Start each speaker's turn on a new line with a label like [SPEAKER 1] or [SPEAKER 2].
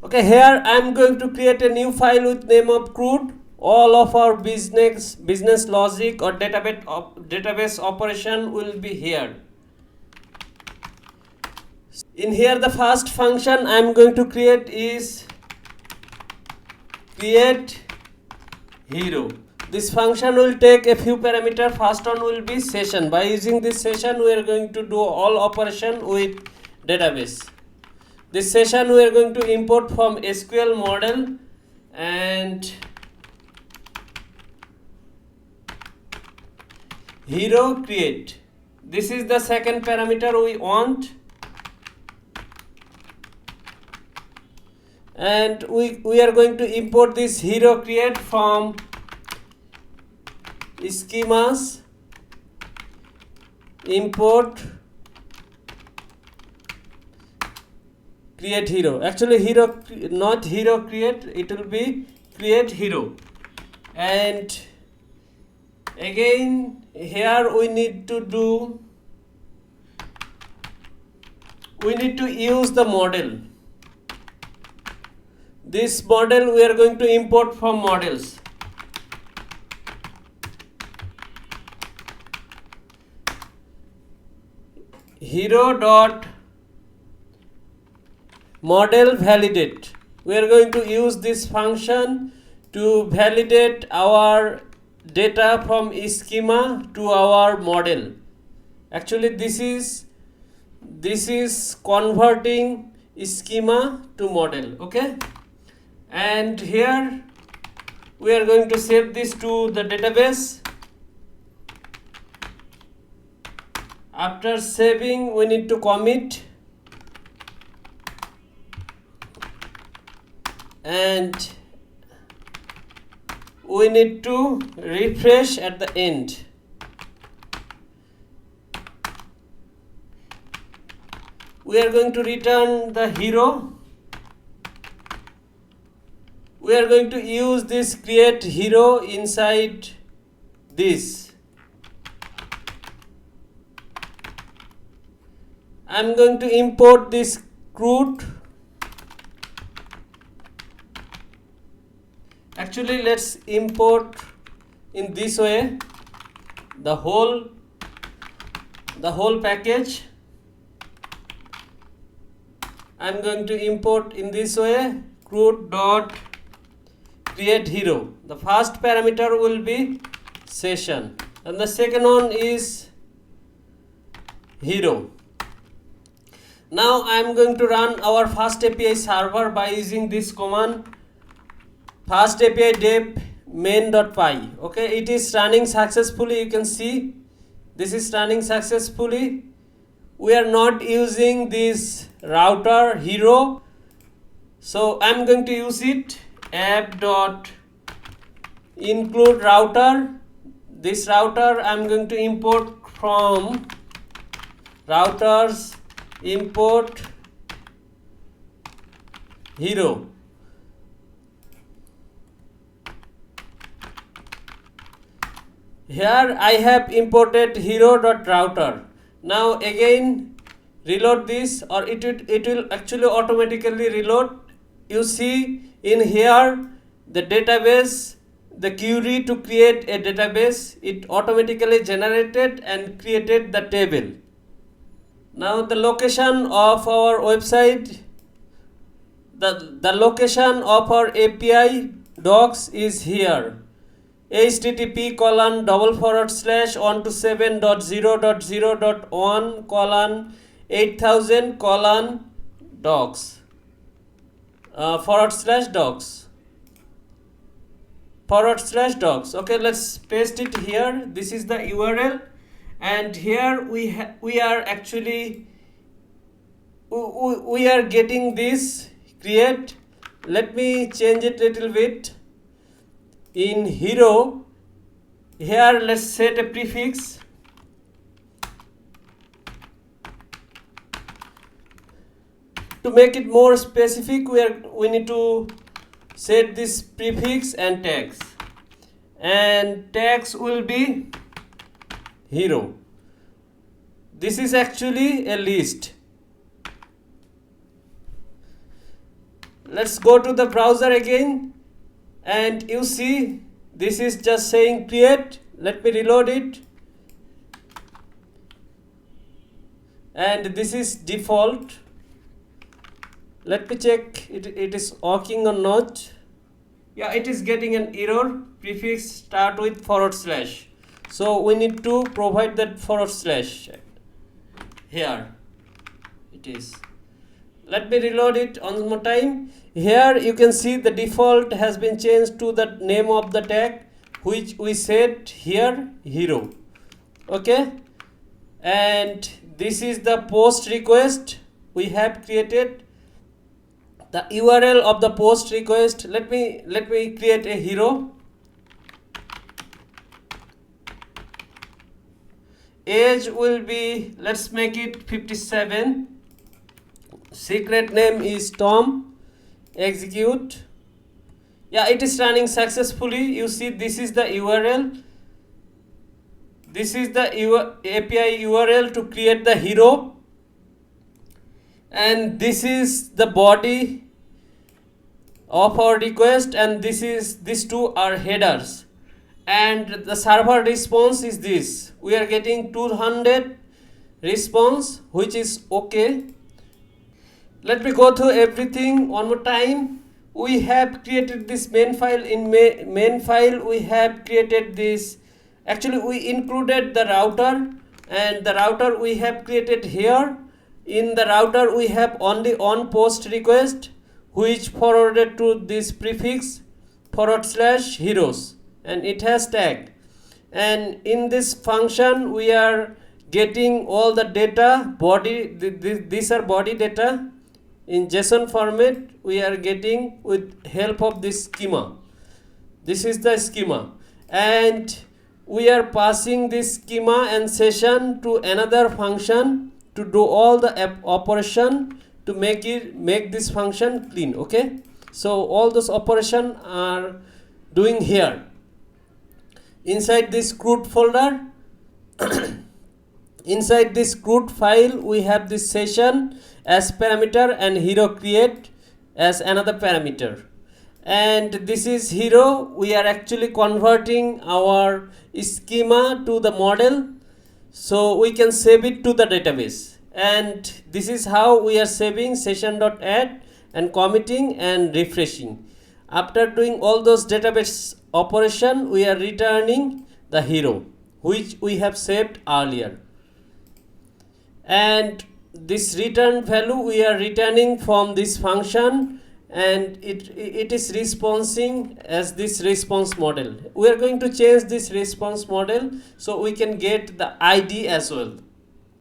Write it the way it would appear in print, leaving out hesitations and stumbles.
[SPEAKER 1] Okay, here I am going to create a new file with name of CRUD. All of our business logic or database operation will be here. In here, the first function I am going to create is create hero. This function will take a few parameters. First one will be session. By using this session, we are going to do all operation with database. This session we are going to import from SQLModel and hero create. This is the second parameter we want, and we are going to import this hero create from schemas import create hero. Actually hero, not hero create, it will be create hero. And again here we need to use the model. This model we are going to import from models. Hero dot model validate. We are going to use this function to validate our data from schema to our model. Actually this is converting schema to model. Okay, and here we are going to save this to the database. After saving, we need to commit and we need to refresh at the end. We are going to return the hero. We are going to use this create hero inside this. I am going to import this CRUD. Actually let's import in this way the whole package. I am going to import in this way CRUD dot create hero. The first parameter will be session and the second one is hero. Now I am going to run our FastAPI server by using this command FastAPI dev main.py. Okay, it is running successfully. You can see this is running successfully. We are not using this router hero, so I am going to use it. App.include router. This router I am going to import from routers import hero. Here I have imported hero.router. Now again reload this, or it will actually automatically reload. You see in here the database, the query to create a database, it automatically generated and created the table. Now the location of our website, the location of our API docs is here. http://127.0.0.1:8000:docs /docs. Okay, let's paste it here. This is the URL, and here we are actually we are getting this create. Let me change it little bit. In hero, here let's set a prefix. To make it more specific, we need to set this prefix and tags, and tags will be hero. This is actually a list. Let's go to the browser again, and you see this is just saying create. Let me reload it, and this is default. Let me check it is working or not. Yeah, it is getting an error. Prefix start with /. So we need to provide that /. Here it is. Let me reload it one more time. Here you can see the default has been changed to the name of the tag, which we set here hero. Okay, and this is the post request we have created. The URL of the post request, let me create a hero. Age will be, let's make it 57. Secret name is Tom. Execute. Yeah, it is running successfully. You see, this is the URL. This is the API URL to create the hero, and this is the body of our request, and these two are headers, and the server response is this. We are getting 200 response, which is okay. Let me go through everything one more time. We have created this main file. In main file we have created this. Actually we included the router, and the router we have created here. In the router we have only on post request, which forwarded to this prefix / heroes, and it has tag. And in this function we are getting all the data body. These are body data in JSON format. We are getting with help of this schema. This is the schema, and we are passing this schema and session to another function to do all the operation to make this function clean. Okay, so all those operation are doing here inside this CRUD folder. Inside this CRUD file we have this session as parameter and hero create as another parameter, and this is hero. We are actually converting our schema to the model so we can save it to the database. And this is how we are saving session.add and committing and refreshing. After doing all those database operation, we are returning the hero which we have saved earlier, and this return value we are returning from this function, and it is responding as this response model. We are going to change this response model so we can get the ID as well.